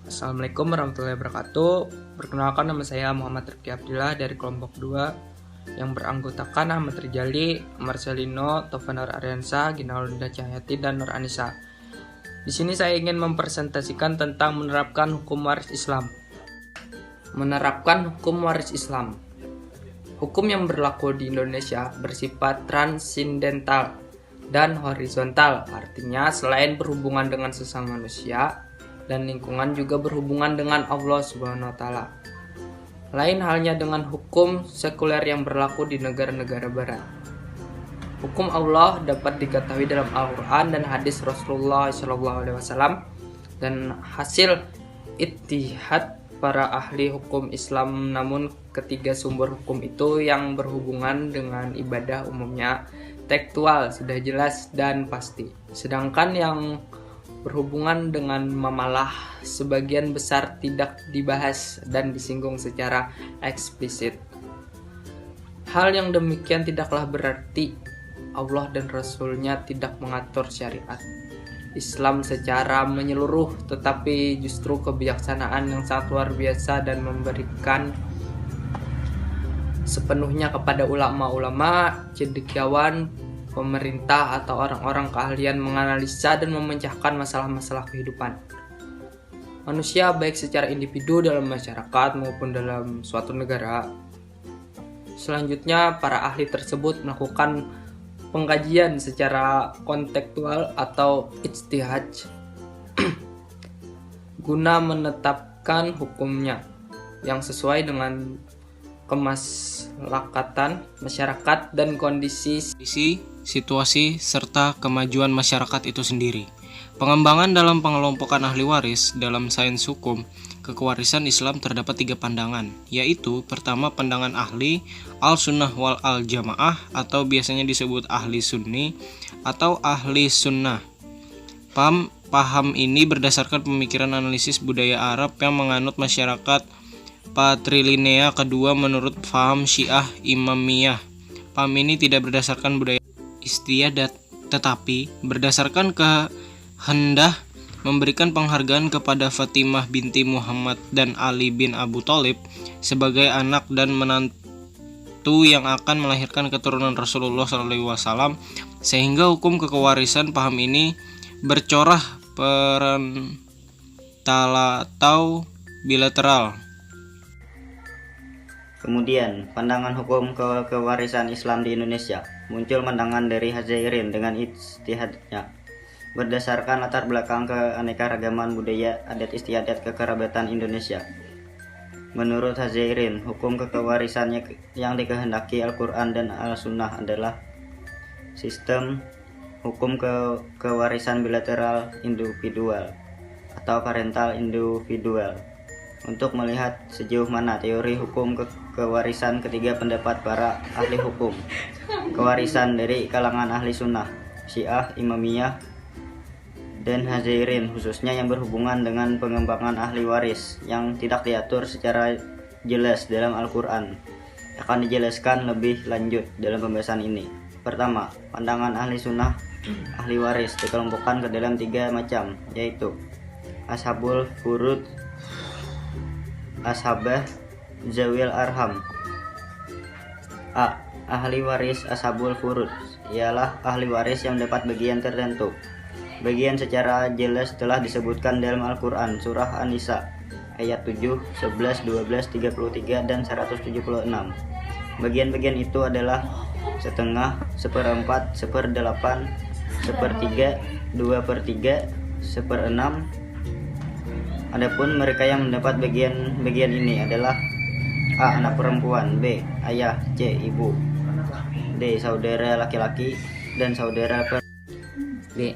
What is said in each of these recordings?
Assalamualaikum warahmatullahi wabarakatuh. Perkenalkan, nama saya Muhammad Rifki Abdillah dari kelompok 2 yang beranggotakan Ahmad Rijali, Marcelino, Tovanar Ariansa, Ginalda Cahyati, dan Nur Anissa. Di sini saya ingin mempresentasikan tentang menerapkan hukum waris Islam. Menerapkan hukum waris Islam. Hukum yang berlaku di Indonesia bersifat transindental dan horizontal, artinya selain berhubungan dengan sesama manusia dan lingkungan juga berhubungan dengan Allah Subhanahu wa taala. Lain halnya dengan hukum sekuler yang berlaku di negara-negara barat. Hukum Allah dapat diketahui dalam Al-Qur'an dan hadis Rasulullah SAW dan hasil ijtihad para ahli hukum Islam. Namun ketiga sumber hukum itu yang berhubungan dengan ibadah umumnya tekstual, sudah jelas dan pasti. Sedangkan yang berhubungan dengan mamalah sebagian besar tidak dibahas dan disinggung secara eksplisit. Hal yang demikian tidaklah berarti Allah dan Rasul-Nya tidak mengatur syariat Islam secara menyeluruh, tetapi justru kebijaksanaan yang sangat luar biasa dan memberikan sepenuhnya kepada ulama-ulama, cendekiawan, pemerintah atau orang-orang keahlian menganalisa dan memecahkan masalah-masalah kehidupan manusia baik secara individu dalam masyarakat maupun dalam suatu negara. Selanjutnya, para ahli tersebut melakukan pengkajian secara kontekstual atau ijtihad guna menetapkan hukumnya yang sesuai dengan kemaslahatan masyarakat dan kondisi, situasi, serta kemajuan masyarakat itu sendiri. Pengembangan dalam pengelompokan ahli waris dalam sains hukum kewarisan Islam terdapat 3 pandangan, yaitu pertama pandangan ahli al-sunnah wal al-jamaah atau biasanya disebut ahli sunni atau ahli sunnah. Paham ini berdasarkan pemikiran analisis budaya Arab yang menganut masyarakat patrilinea. Kedua, menurut paham Syiah Imamiyah. Paham ini tidak berdasarkan budaya istiadat, tetapi berdasarkan kehendak memberikan penghargaan kepada Fatimah binti Muhammad dan Ali bin Abu Thalib sebagai anak dan menantu yang akan melahirkan keturunan Rasulullah SAW, sehingga hukum kewarisan paham ini bercorah parental atau bilateral. Kemudian, pandangan hukum kewarisan Islam di Indonesia. Muncul pandangan dari Hazairin dengan ijtihadnya. Berdasarkan latar belakang keanekaragaman budaya, adat istiadat kekerabatan Indonesia. Menurut Hazairin, hukum kewarisannya yang dikehendaki Al-Quran dan Al-Sunnah adalah sistem hukum kewarisan bilateral individual atau parental individual. Untuk melihat sejauh mana teori hukum kewarisan, ketiga pendapat para ahli hukum kewarisan dari kalangan ahli sunnah, Syiah, Imamiyah, dan Hazairin, khususnya yang berhubungan dengan pengembangan ahli waris yang tidak diatur secara jelas dalam Al-Quran, akan dijelaskan lebih lanjut dalam pembahasan ini. Pertama, pandangan ahli sunnah ahli waris dikelompokkan ke dalam 3 macam, yaitu ashabul furud, ashabah, zawil arham. A. Ahli waris ashabul furud ialah ahli waris yang dapat bagian tertentu. Bagian secara jelas telah disebutkan dalam Al-Quran, surah An-Nisa ayat 7, 11, 12, 33, dan 176. Bagian-bagian itu adalah setengah, seperempat, seperdelapan, sepertiga, 2/3, seperenam. Adapun mereka yang mendapat bagian ini adalah A. Anak perempuan, B. Ayah, C. Ibu, D. Saudara laki-laki dan saudara B.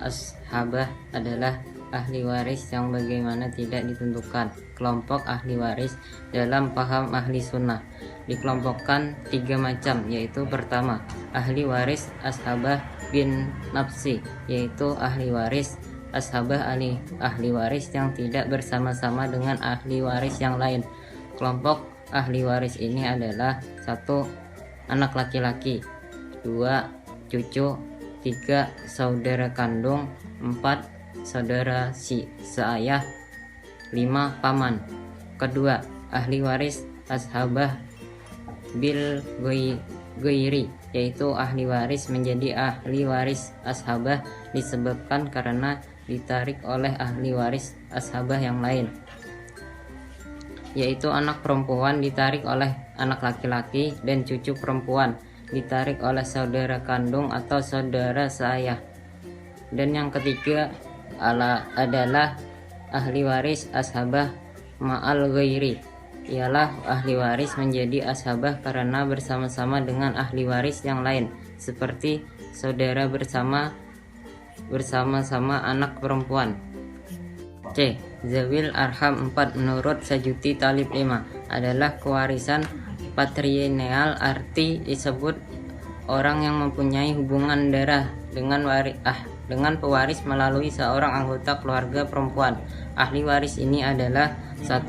Ashabah adalah ahli waris yang bagaimana tidak ditentukan. Kelompok ahli waris dalam paham ahli sunnah dikelompokkan 3 macam, yaitu pertama, ahli waris ashabah bin nafsi, yaitu ahli waris ashabah ahli waris yang tidak bersama-sama dengan ahli waris yang lain. Kelompok ahli waris ini adalah 1. Anak laki-laki, 2. Cucu, 3. Saudara kandung, 4. Saudara seayah, 5 paman. Kedua, ahli waris ashabah bil ghairi, yaitu ahli waris menjadi ahli waris ashabah disebabkan karena ditarik oleh ahli waris ashabah yang lain, yaitu anak perempuan ditarik oleh anak laki-laki dan cucu perempuan ditarik oleh saudara kandung atau saudara seayah. Dan yang ketiga adalah ahli waris ashabah ma'al ghairi, ialah ahli waris menjadi ashabah karena bersama-sama dengan ahli waris yang lain, seperti saudara bersama-sama anak perempuan. C. Zawil Arham 4 menurut Sajuti Talib 5 adalah kewarisan patrilineal, arti disebut orang yang mempunyai hubungan darah dengan pewaris melalui seorang anggota keluarga perempuan. Ahli waris ini adalah 1.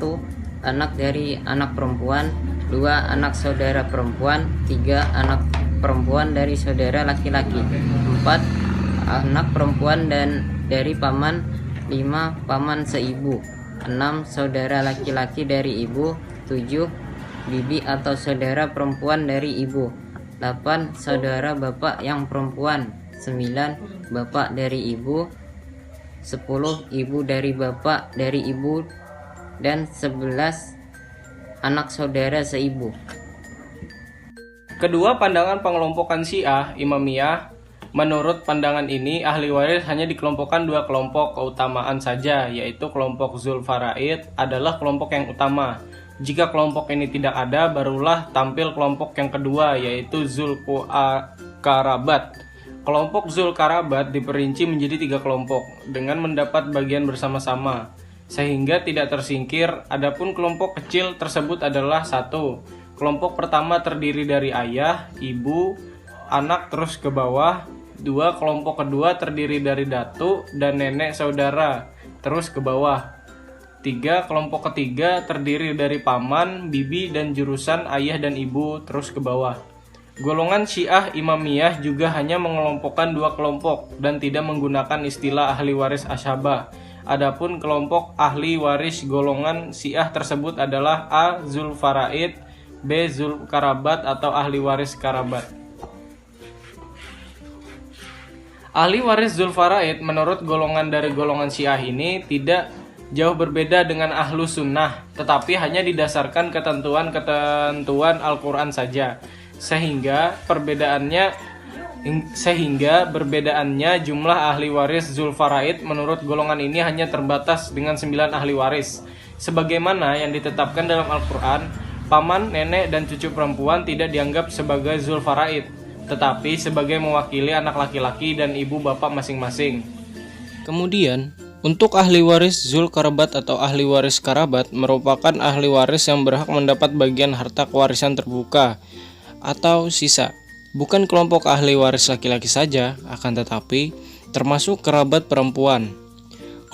Anak dari anak perempuan, 2. Anak saudara perempuan, 3. Anak perempuan dari saudara laki-laki, 4. Anak perempuan dan dari paman, 5. Paman seibu, 6. Saudara laki-laki dari ibu, 7. Bibi atau saudara perempuan dari ibu, 8. Saudara bapak yang perempuan, 9. Bapak dari ibu, 10. Ibu dari bapak dari ibu, dan 11. Anak saudara seibu. Kedua pandangan pengelompokan Syiah Imamiyah, menurut pandangan ini ahli waris hanya dikelompokkan 2 kelompok keutamaan saja, yaitu kelompok Zul Faraid adalah kelompok yang utama. Jika kelompok ini tidak ada, barulah tampil kelompok yang kedua, yaitu Zul Karabat. Kelompok Zul Karabat diperinci menjadi 3 kelompok dengan mendapat bagian bersama-sama, sehingga tidak tersingkir. Adapun kelompok kecil tersebut adalah 1. Kelompok pertama terdiri dari ayah, ibu, anak terus ke bawah. 2. Kelompok kedua terdiri dari datu dan nenek saudara terus ke bawah. 3. Kelompok ketiga terdiri dari paman, bibi, dan jurusan ayah dan ibu terus ke bawah. Golongan Syiah Imamiyah juga hanya mengelompokkan 2 kelompok dan tidak menggunakan istilah ahli waris ashabah. Adapun kelompok ahli waris golongan Syiah tersebut adalah A. Zul Faraid, B. Zul Karabat atau ahli waris karabat. Ahli waris Zul Faraid menurut golongan dari golongan Syiah ini tidak jauh berbeda dengan ahlu sunnah, tetapi hanya didasarkan ketentuan Al-Quran saja, sehingga perbedaannya jumlah ahli waris Zul Faraid menurut golongan ini hanya terbatas dengan 9 ahli waris. Sebagaimana yang ditetapkan dalam Al-Quran, paman, nenek, dan cucu perempuan tidak dianggap sebagai Zul Faraid, tetapi sebagai mewakili anak laki-laki dan ibu bapak masing-masing. Kemudian, untuk ahli waris Zul Karabat atau ahli waris karabat merupakan ahli waris yang berhak mendapat bagian harta kewarisan terbuka atau sisa. Bukan kelompok ahli waris laki-laki saja, akan tetapi termasuk kerabat perempuan.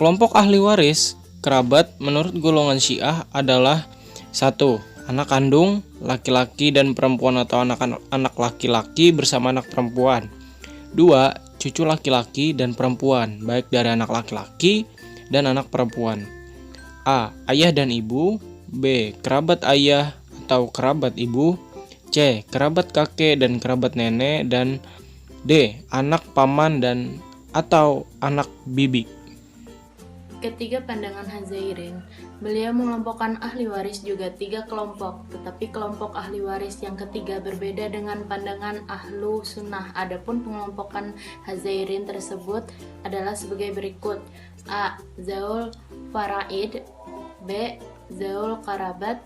Kelompok ahli waris kerabat menurut golongan Syiah adalah 1. Anak kandung, laki-laki dan perempuan atau anak laki-laki bersama anak perempuan. 2. Cucu laki-laki dan perempuan, baik dari anak laki-laki dan anak perempuan. A. Ayah dan ibu. B. Kerabat ayah atau kerabat ibu. C. Kerabat kakek dan kerabat nenek. Dan D. Anak paman dan atau anak bibi. Ketiga pandangan Hazairin, beliau mengelompokkan ahli waris juga 3 kelompok, tetapi kelompok ahli waris yang ketiga berbeda dengan pandangan ahlu sunnah. Adapun pengelompokan Hazairin tersebut adalah sebagai berikut: A. Zaul Faraid, B. Zaul Karabat,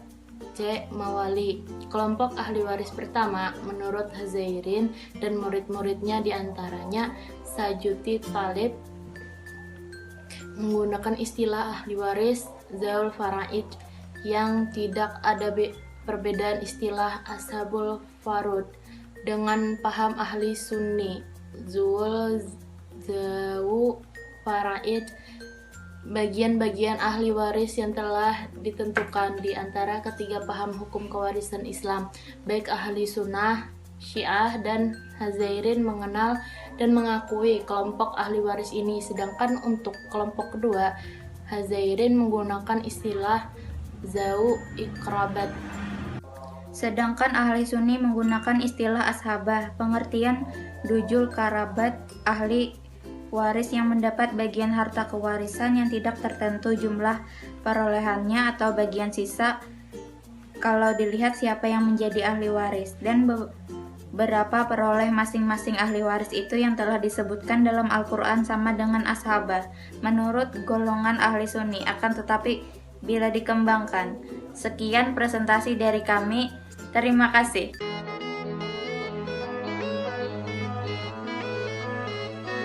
C. Mawali. Kelompok ahli waris pertama menurut Hazairin dan murid-muridnya diantaranya Sajuti Talib menggunakan istilah ahli waris Zaul Faraid yang tidak ada perbedaan istilah ashabul farud. Dengan paham ahli sunni Zaul Faraid, bagian-bagian ahli waris yang telah ditentukan di antara ketiga paham hukum kewarisan Islam, baik ahli sunnah, Syiah, dan Hazairin mengenal dan mengakui kelompok ahli waris ini. Sedangkan untuk kelompok kedua, Hazairin menggunakan istilah zau ikrabat. Sedangkan ahli sunni menggunakan istilah ashabah. Pengertian dujul karabat, ahli waris yang mendapat bagian harta kewarisan yang tidak tertentu jumlah perolehannya atau bagian sisa kalau dilihat siapa yang menjadi ahli waris, dan berapa peroleh masing-masing ahli waris itu yang telah disebutkan dalam Al-Quran sama dengan ashabah menurut golongan ahli sunni, akan tetapi bila dikembangkan. Sekian presentasi dari kami, terima kasih.